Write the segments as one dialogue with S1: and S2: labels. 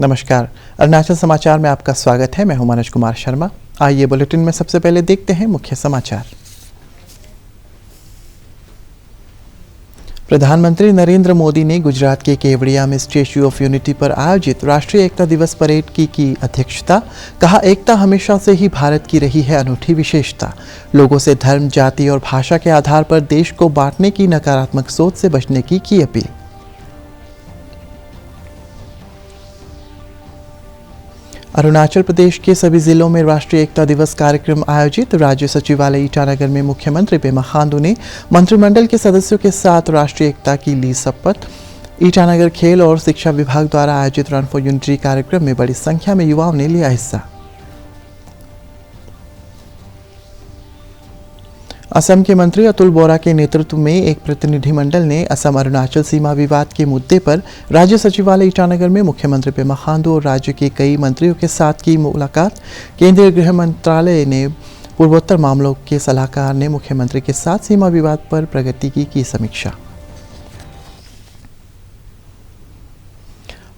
S1: नमस्कार, अरुणाचल समाचार में आपका स्वागत है। मैं हूं मनोज कुमार शर्मा। आइए बुलेटिन में सबसे पहले देखते हैं मुख्य समाचार। प्रधानमंत्री नरेंद्र मोदी ने गुजरात के केवड़िया में स्टैच्यू ऑफ यूनिटी पर आयोजित राष्ट्रीय एकता दिवस परेड की अध्यक्षता। कहा, एकता हमेशा से ही भारत की रही है अनूठी विशेषता। लोगों से धर्म, जाति और भाषा के आधार पर देश को बांटने की नकारात्मक सोच से बचने की अपील। अरुणाचल प्रदेश के सभी जिलों में राष्ट्रीय एकता दिवस कार्यक्रम आयोजित। राज्य सचिवालय ईटानगर में मुख्यमंत्री पेमा खांडू ने मंत्रिमंडल के सदस्यों के साथ राष्ट्रीय एकता की ली शपथ। ईटानगर खेल और शिक्षा विभाग द्वारा आयोजित रन फॉर यूनिटी कार्यक्रम में बड़ी संख्या में युवाओं ने लिया हिस्सा। असम के मंत्री अतुल बोरा के नेतृत्व में एक प्रतिनिधिमंडल ने असम अरुणाचल सीमा विवाद के मुद्दे पर राज्य सचिवालय ईटानगर में मुख्यमंत्री पेमा खांडू और राज्य के कई मंत्रियों के साथ की मुलाकात। केंद्रीय गृह मंत्रालय ने पूर्वोत्तर मामलों के सलाहकार ने मुख्यमंत्री के साथ सीमा विवाद पर प्रगति की समीक्षा।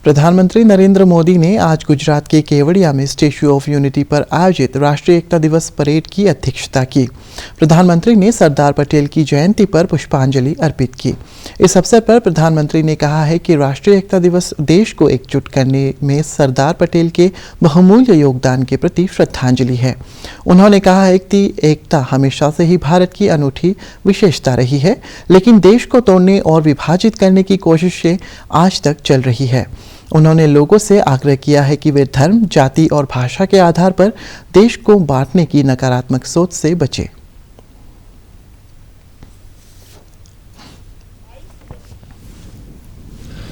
S1: प्रधानमंत्री नरेंद्र मोदी ने आज गुजरात के केवड़िया में स्टैच्यू ऑफ यूनिटी पर आयोजित राष्ट्रीय एकता दिवस परेड की अध्यक्षता की। प्रधानमंत्री ने सरदार पटेल की जयंती पर पुष्पांजलि अर्पित की। इस अवसर पर प्रधानमंत्री ने कहा है कि राष्ट्रीय एकता दिवस देश को एकजुट करने में सरदार पटेल के बहुमूल्य योगदान के प्रति श्रद्धांजलि है। उन्होंने कहा है कि एकता हमेशा से ही भारत की अनूठी विशेषता रही है, लेकिन देश को तोड़ने और विभाजित करने की कोशिशें आज तक चल रही है। उन्होंने लोगों से आग्रह किया है कि वे धर्म, जाति और भाषा के आधार पर देश को बांटने की नकारात्मक सोच से बचें।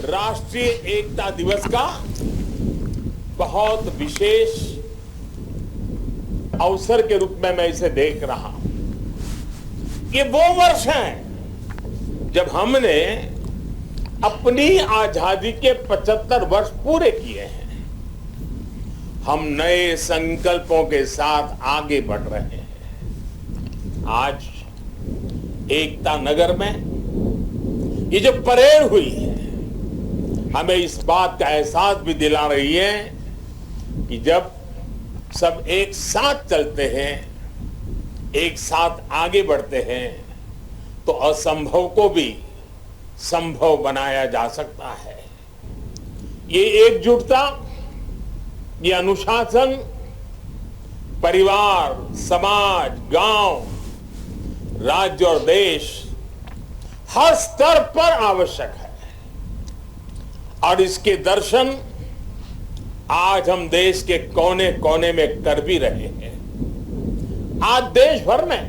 S2: राष्ट्रीय एकता दिवस का बहुत विशेष अवसर के रूप में मैं इसे देख रहा हूं। ये वो वर्ष है जब हमने अपनी आजादी के 75 वर्ष पूरे किए हैं। हम नए संकल्पों के साथ आगे बढ़ रहे हैं। आज एकता नगर में ये जो परेड हुई है, हमें इस बात का एहसास भी दिला रही है कि जब सब एक साथ चलते हैं, एक साथ आगे बढ़ते हैं, तो असंभव को भी संभव बनाया जा सकता है। ये एकजुटता, ये अनुशासन परिवार, समाज, गांव, राज्य और देश हर स्तर पर आवश्यक है। और इसके दर्शन आज हम देश के कोने कोने में कर भी रहे हैं। आज देश भर में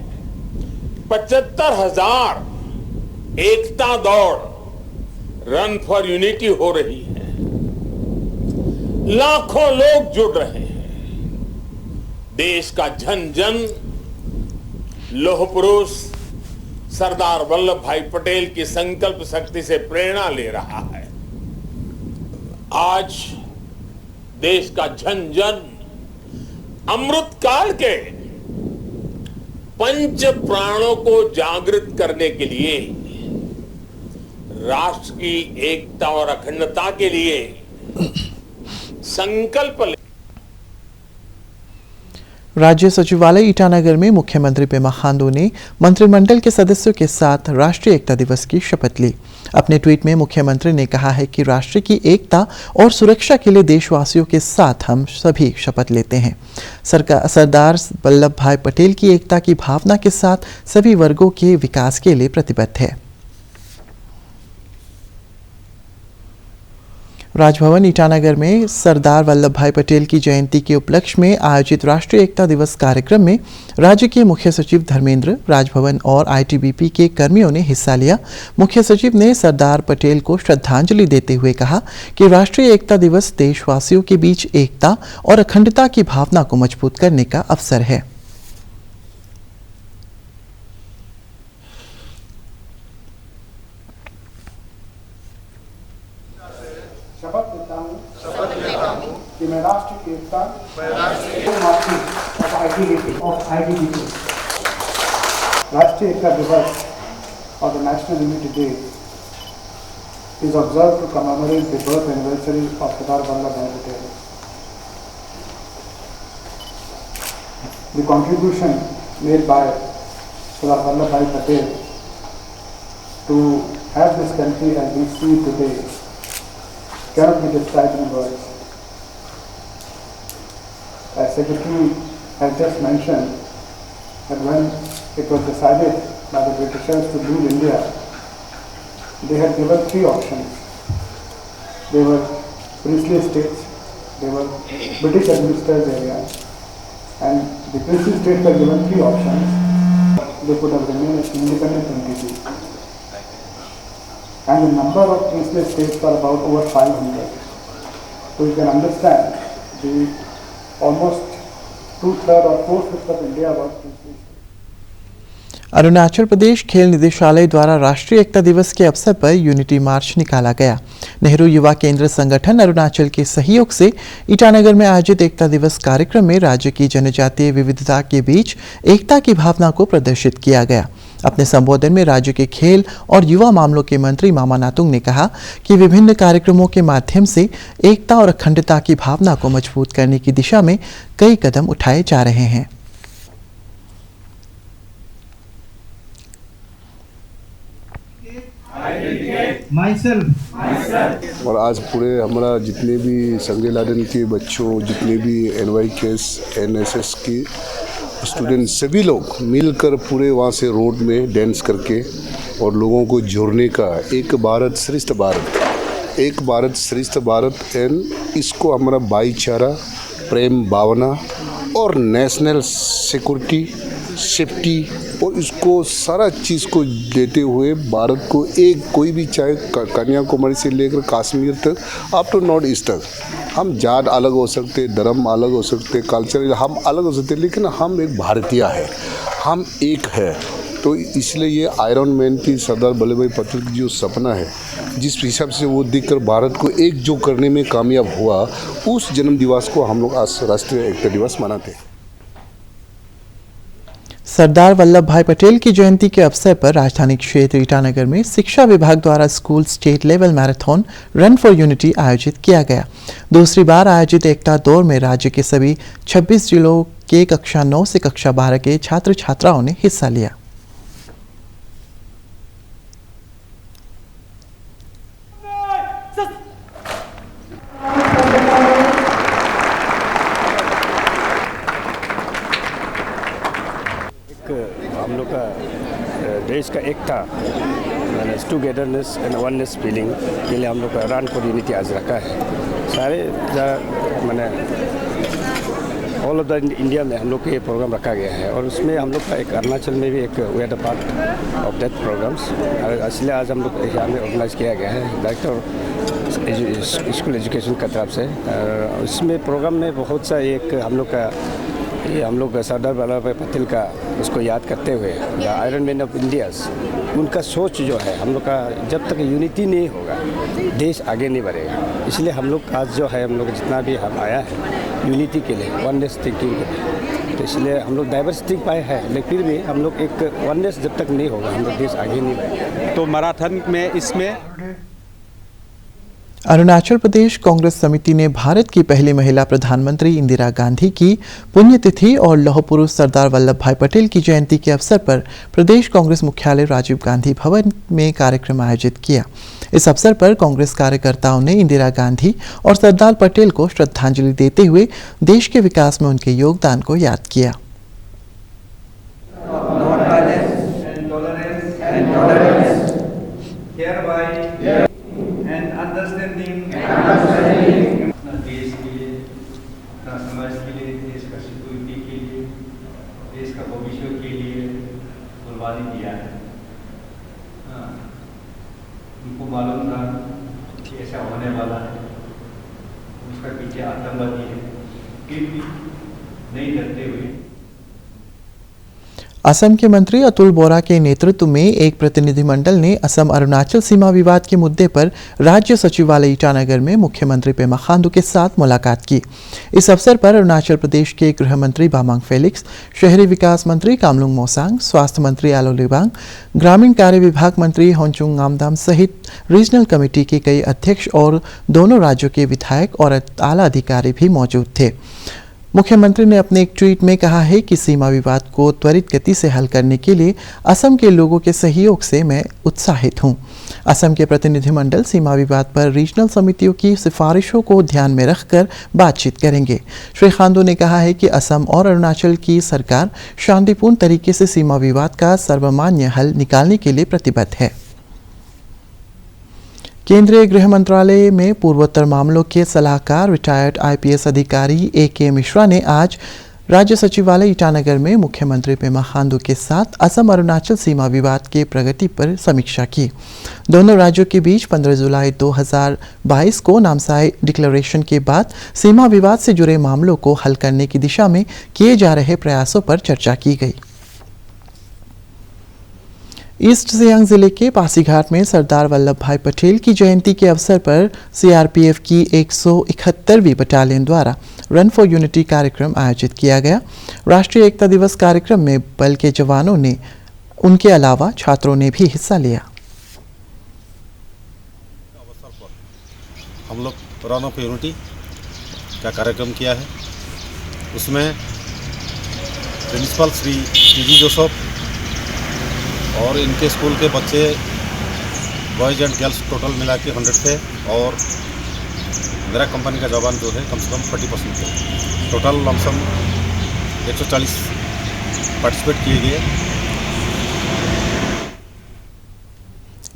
S2: 75,000 एकता दौड़ रन फॉर यूनिटी हो रही है। लाखों लोग जुड़ रहे हैं। देश का जन जन लौह पुरुष सरदार वल्लभ भाई पटेल की संकल्प शक्ति से प्रेरणा ले रहा है। आज देश का जन जन अमृत काल के पंच प्राणों को जागृत करने के लिए, राष्ट्र की एकता और अखंडता के लिए संकल्प ले।
S1: राज्य सचिवालय ईटानगर में मुख्यमंत्री पेमा खांडू ने मंत्रिमंडल के सदस्यों के साथ राष्ट्रीय एकता दिवस की शपथ ली। अपने ट्वीट में मुख्यमंत्री ने कहा है कि राष्ट्र की एकता और सुरक्षा के लिए देशवासियों के साथ हम सभी शपथ लेते हैं। सरदार वल्लभ भाई पटेल की एकता की भावना के साथ सभी वर्गों के विकास के लिए प्रतिबद्ध है। राजभवन ईटानगर में सरदार वल्लभ भाई पटेल की जयंती के उपलक्ष्य में आयोजित राष्ट्रीय एकता दिवस कार्यक्रम में राज्य के मुख्य सचिव धर्मेंद्र, राजभवन और आईटीबीपी के कर्मियों ने हिस्सा लिया। मुख्य सचिव ने सरदार पटेल को श्रद्धांजलि देते हुए कहा कि राष्ट्रीय एकता दिवस देशवासियों के बीच एकता और अखंडता की भावना को मजबूत करने का अवसर है।
S3: शपथ लेता हूँ कि मैं राष्ट्र की एकता ऑफ आईटीबीपी राष्ट्रीय एकता दिवस और the national unity day is observed to commemorate the birth anniversary of Sardar Vallabhbhai Patel. The contribution made by Sardar Vallabhbhai Patel to have this country as we see today cannot be described in words. As Secretary has just mentioned, that when it was decided by the Britishers to leave India, they had given three options. They were princely states, they were British administered areas, and the princely states were given three options. They could have remained as independent entity. And the number of princely states were about over 500. So you can understand the almost 2/3 or 4/5 of India was princely states.
S1: Arunachal Pradesh खेल निदेशालय द्वारा राष्ट्रीय एकता दिवस के अवसर पर unity मार्च निकाला गया। नेहरू युवा केंद्र संगठन अरुणाचल के सहयोग से ईटानगर में आयोजित एकता दिवस कार्यक्रम में राज्य की जनजातीय विविधता के बीच एकता की भावना को प्रदर्शित किया गया। अपने संबोधन में राज्य के खेल और युवा मामलों के मंत्री मामा नातुंग ने कहा कि विभिन्न कार्यक्रमों के माध्यम से एकता और अखंडता की भावना को मजबूत करने की दिशा में कई कदम उठाए जा रहे हैं।
S4: और आज पूरे हमारा जितने भी संजय लादेन के बच्चों, जितने भी NYKS NSS की स्टूडेंट, सभी लोग मिलकर पूरे वहाँ से रोड में डांस करके और लोगों को जोड़ने का एक भारत श्रेष्ठ भारत एंड इसको हमारा भाईचारा, प्रेम भावना और नेशनल सिक्योरिटी, सेफ्टी और इसको सारा चीज़ को देते हुए भारत को एक कोई भी चाहे कन्याकुमारी से लेकर कश्मीर तक अप टू नॉर्थ ईस्ट तक, हम जात अलग हो सकते, धर्म अलग हो सकते, कल्चर हम अलग हो सकते, लेकिन हम एक भारतीय है, हम एक है। तो इसलिए ये आयरन मैन की सरदार वल्लभ भाई पटेल की जो सपना है, जिस हिसाब से वो देखकर भारत को एकजुट करने में कामयाब हुआ, उस जन्म दिवस को हम लोग आज राष्ट्रीय एकता दिवस मनाते हैं।
S1: सरदार वल्लभ भाई पटेल की जयंती के अवसर पर राजधानी क्षेत्र ईटानगर में शिक्षा विभाग द्वारा school state level marathon run for unity आयोजित किया गया। दूसरी बार आयोजित एकता दौड़ में राज्य के सभी 26 जिलों के कक्षा 9 से कक्षा 12 के छात्र छात्राओं ने हिस्सा लिया।
S5: हम लोग का देश का एकता, टुगेदरनेस एंड वननेस फीलिंग के लिए हम लोग का रन फॉर यूनिटी आज रखा है। सारे मैंने ऑल ऑफ द इंडिया में हम लोग का ये प्रोग्राम रखा गया है और उसमें हम लोग का एक अरुणाचल में भी एक we are the part of that programs. इसलिए आज हम लोग यहाँ में ऑर्गेनाइज किया गया है डायरेक्टर स्कूल एजुकेशन की तरफ से। इसमें प्रोग्राम में बहुत सा एक हम लोग सरदार वल्लभ भाई पटेल का उसको याद करते हुए the iron man of India's, उनका सोच जो है हम लोग का, जब तक यूनिटी नहीं होगा देश आगे नहीं बढ़ेगा। इसलिए हम लोग आज जो है हम लोग जितना भी हम आया है यूनिटी के लिए, वननेस थिंकिंग के लिए, तो इसलिए हम लोग डाइवर्सिटी पाए हैं, लेकिन फिर भी हम लोग एक वननेस जब तक नहीं होगा हम लोग देश आगे नहीं बढ़ेगा।
S6: तो मैराथन में इसमें
S1: अरुणाचल प्रदेश कांग्रेस समिति ने भारत की पहली महिला प्रधानमंत्री इंदिरा गांधी की पुण्यतिथि और लौह पुरुष सरदार वल्लभ भाई पटेल की जयंती के अवसर पर प्रदेश कांग्रेस मुख्यालय राजीव गांधी भवन में कार्यक्रम आयोजित किया। इस अवसर पर कांग्रेस कार्यकर्ताओं ने इंदिरा गांधी और सरदार पटेल को श्रद्धांजलि देते हुए देश के विकास में उनके योगदान को याद किया।
S7: देश के लिए, समाज के लिए, देश का सिक्योरिटी के लिए, देश का भविष्य के लिए कुर्बानी दिया है। उनको मालूम था कि ऐसा होने वाला है, उसका पीछे आतंकवादी है, फिर भी नहीं डरते हुए
S1: असम के मंत्री अतुल बोरा के नेतृत्व में एक प्रतिनिधिमंडल ने असम अरुणाचल सीमा विवाद के मुद्दे पर राज्य सचिवालय ईटानगर में मुख्यमंत्री पेमा खांडू के साथ मुलाकात की। इस अवसर पर अरुणाचल प्रदेश के गृह मंत्री बामांग फेलिक्स, शहरी विकास मंत्री कामलुंग मोसांग, स्वास्थ्य मंत्री आलो लिबांग, ग्रामीण कार्य विभाग मंत्री होंचुंग नामदाम सहित रीजनल कमेटी के कई अध्यक्ष और दोनों राज्यों के विधायक और आला अधिकारी भी मौजूद थे। मुख्यमंत्री ने अपने एक ट्वीट में कहा है कि सीमा विवाद को त्वरित गति से हल करने के लिए असम के लोगों के सहयोग से मैं उत्साहित हूं। असम के प्रतिनिधिमंडल सीमा विवाद पर रीजनल समितियों की सिफारिशों को ध्यान में रखकर बातचीत करेंगे। श्री खांडू ने कहा है कि असम और अरुणाचल की सरकार शांतिपूर्ण तरीके से सीमा विवाद का सर्वमान्य हल निकालने के लिए प्रतिबद्ध है। केंद्रीय गृह मंत्रालय में पूर्वोत्तर मामलों के सलाहकार रिटायर्ड आईपीएस अधिकारी ए.के. मिश्रा ने आज राज्य सचिवालय ईटानगर में मुख्यमंत्री पेमा खांडू के साथ असम अरुणाचल सीमा विवाद के प्रगति पर समीक्षा की। दोनों राज्यों के बीच 15 जुलाई 2022 को नामसाई डिक्लेरेशन के बाद सीमा विवाद से जुड़े मामलों को हल करने की दिशा में किए जा रहे प्रयासों पर चर्चा की गई। ईस्ट सियांग जिले के पासीघाट में सरदार वल्लभ भाई पटेल की जयंती के अवसर पर सीआरपीएफ की 171वीं बटालियन द्वारा रन फॉर यूनिटी कार्यक्रम आयोजित किया गया। राष्ट्रीय एकता दिवस कार्यक्रम में बल के जवानों ने उनके अलावा छात्रों ने भी हिस्सा लिया।
S8: हम लोग रन ऑफ यूनिटी का कार्यक्रम किया है। उसमें प्रिंसिपल श्री टी.जी. जोसेफ और इनके स्कूल के बच्चे बॉयज़ एंड गर्ल्स टोटल मिला के 100 थे और मेरा कंपनी का जवान जो है कम से कम 40% थे। टोटल लमसम 140 पार्टिसिपेट किए गए।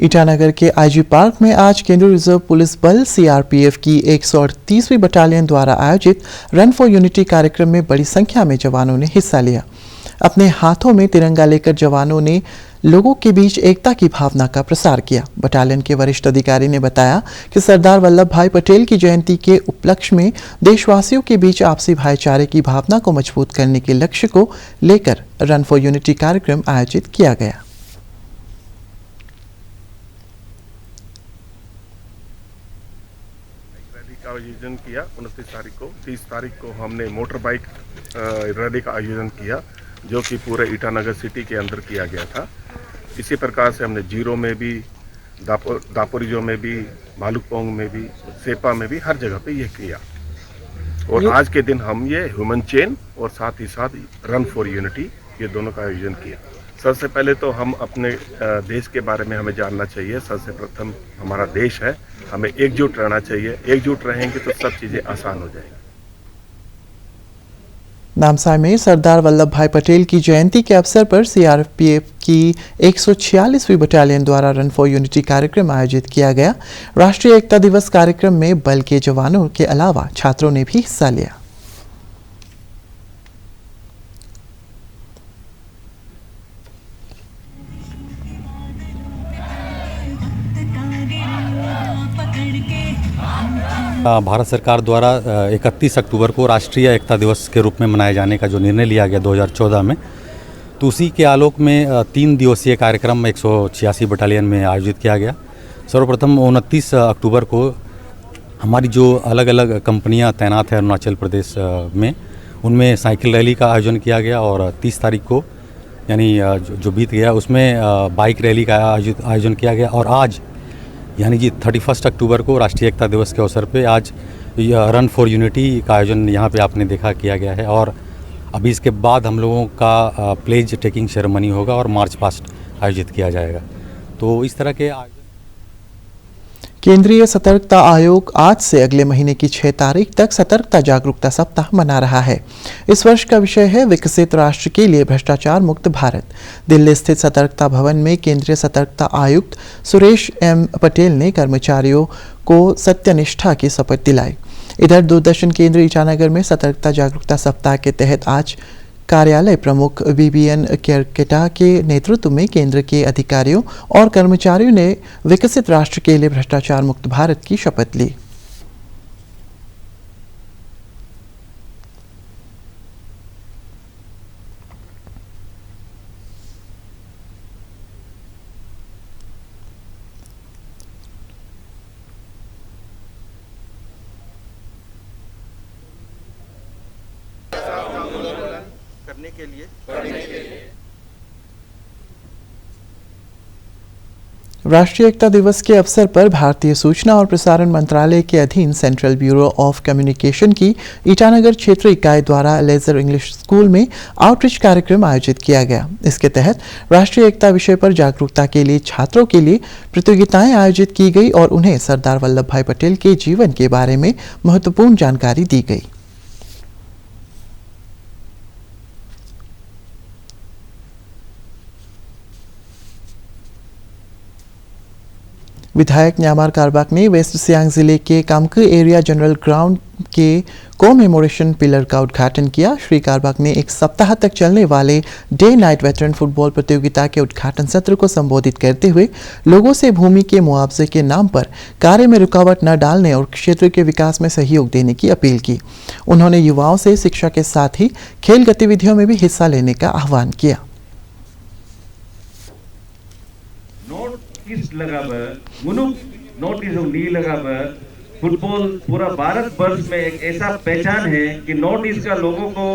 S1: ईटानगर के आईजी पार्क में आज केंद्रीय रिजर्व पुलिस बल सीआरपीएफ की 138वीं बटालियन द्वारा आयोजित रन फॉर यूनिटी कार्यक्रम में बड़ी संख्या में जवानों ने हिस्सा लिया। अपने हाथों में तिरंगा लेकर जवानों ने लोगों के बीच एकता की भावना का प्रसार किया। बटालियन के वरिष्ठ अधिकारी ने बताया कि सरदार वल्लभ भाई पटेल की जयंती के उपलक्ष्य में देशवासियों के बीच आपसी भाईचारे की भावना को मजबूत करने के लक्ष्य को लेकर रन फॉर यूनिटी कार्यक्रम आयोजित किया गया।
S9: रैली का आयोजन किया 29 तारीख को। 30 तारीख को हमने मोटर बाइक रैली का आयोजन किया जो कि पूरे ईटानगर सिटी के अंदर किया गया था। इसी प्रकार से हमने जीरो में भी, दापोरिजो में भी, भालुकपोंग में भी, सेपा में भी, हर जगह पे ये किया। और आज के दिन हम ये ह्यूमन चेन और साथ ही साथ रन फॉर यूनिटी ये दोनों का आयोजन किया। सबसे पहले तो हम अपने देश के बारे में हमें जानना चाहिए। सबसे प्रथम हमारा देश है, हमें एकजुट रहना चाहिए। एकजुट रहेंगे तो सब चीज़ें आसान हो जाएंगी।
S1: नामसाई में सरदार वल्लभ भाई पटेल की जयंती के अवसर पर सीआरपीएफ की 146वीं बटालियन द्वारा रन फॉर यूनिटी कार्यक्रम आयोजित किया गया। राष्ट्रीय एकता दिवस कार्यक्रम में बल के जवानों के अलावा छात्रों ने भी हिस्सा लिया।
S10: भारत सरकार द्वारा 31 अक्टूबर को राष्ट्रीय एकता दिवस के रूप में मनाए जाने का जो निर्णय लिया गया 2014 में, तो उसी के आलोक में 3 दिवसीय कार्यक्रम 186 बटालियन में आयोजित किया गया। सर्वप्रथम 29 अक्टूबर को हमारी जो अलग अलग कंपनियां तैनात हैं अरुणाचल प्रदेश में, उनमें साइकिल रैली का आयोजन किया गया और 30 तारीख को यानी जो बीत गया उसमें बाइक रैली का आयोजन किया गया। और आज यानी जी 31 अक्टूबर को राष्ट्रीय एकता दिवस के अवसर पे आज रन फॉर यूनिटी का आयोजन यहाँ पे आपने देखा किया गया है। और अभी इसके बाद हम लोगों का प्लेज टेकिंग सेरेमनी होगा और मार्च पास्ट आयोजित किया जाएगा। तो इस तरह के
S1: केंद्रीय सतर्कता आयोग आज से अगले महीने की 6 तारीख तक सतर्कता जागरूकता सप्ताह मना रहा है। इस वर्ष का विषय है विकसित राष्ट्र के लिए भ्रष्टाचार मुक्त भारत। दिल्ली स्थित सतर्कता भवन में केंद्रीय सतर्कता आयुक्त सुरेश एम पटेल ने कर्मचारियों को सत्यनिष्ठा की शपथ दिलाई। इधर दूरदर्शन केंद्र ईटानगर में सतर्कता जागरूकता सप्ताह के तहत आज कार्यालय प्रमुख बीबीएन केरकेटा के नेतृत्व में केंद्र के अधिकारियों और कर्मचारियों ने विकसित राष्ट्र के लिए भ्रष्टाचार मुक्त भारत की शपथ ली।
S6: बढ़ने के लिए
S1: राष्ट्रीय एकता दिवस के अवसर पर भारतीय सूचना और प्रसारण मंत्रालय के अधीन सेंट्रल ब्यूरो ऑफ कम्युनिकेशन की ईटानगर क्षेत्र इकाई द्वारा लेजर इंग्लिश स्कूल में आउटरीच कार्यक्रम आयोजित किया गया। इसके तहत राष्ट्रीय एकता विषय पर जागरूकता के लिए छात्रों के लिए प्रतियोगिताएं आयोजित की गई और उन्हें सरदार वल्लभ भाई पटेल के जीवन के बारे में महत्वपूर्ण जानकारी दी गई। विधायक न्यामार कारबाक ने वेस्ट सियांग जिले के कामकी एरिया जनरल ग्राउंड के कोमेमोरेशन पिलर का उद्घाटन किया। श्री कारबाक ने एक सप्ताह तक चलने वाले डे नाइट वेटरन फुटबॉल प्रतियोगिता के उद्घाटन सत्र को संबोधित करते हुए लोगों से भूमि के मुआवजे के नाम पर कार्य में रुकावट न डालने और क्षेत्र के विकास में सहयोग देने की अपील की। उन्होंने युवाओं से शिक्षा के साथ ही खेल गतिविधियों में भी हिस्सा लेने का आह्वान किया।
S11: नोटिस नी लगा फुटबॉल पूरा भारत वर्ष में एक ऐसा पहचान है कि नॉर्थ ईस्ट का लोगों को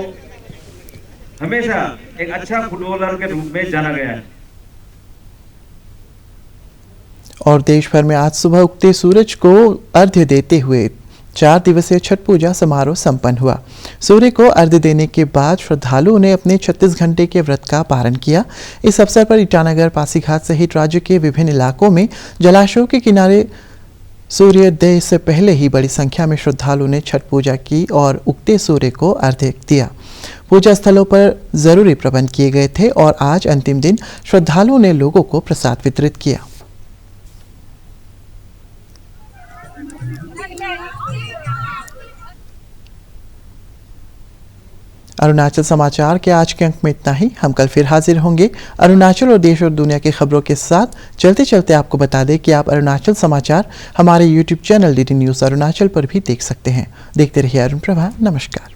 S11: हमेशा एक अच्छा फुटबॉलर के रूप में जाना गया है।
S1: और देश भर में आज सुबह उगते सूरज को अर्घ्य देते हुए 4 दिवसीय छठ पूजा समारोह संपन्न हुआ। सूर्य को अर्घ्य देने के बाद श्रद्धालुओं ने अपने 36 घंटे के व्रत का पारण किया। इस अवसर पर ईटानगर, पासीघाट सहित राज्य के विभिन्न इलाकों में जलाशयों के किनारे सूर्योदय से पहले ही बड़ी संख्या में श्रद्धालुओं ने छठ पूजा की और उगते सूर्य को अर्घ्य दिया। पूजा स्थलों पर जरूरी प्रबंध किए गए थे और आज अंतिम दिन श्रद्धालुओं ने लोगों को प्रसाद वितरित किया। अरुणाचल समाचार के आज के अंक में इतना ही। हम कल फिर हाजिर होंगे अरुणाचल और देश और दुनिया की खबरों के साथ। चलते चलते आपको बता दें कि आप अरुणाचल समाचार हमारे YouTube channel DD news Arunachal पर भी देख सकते हैं। देखते रहिए अरुण प्रभा। नमस्कार।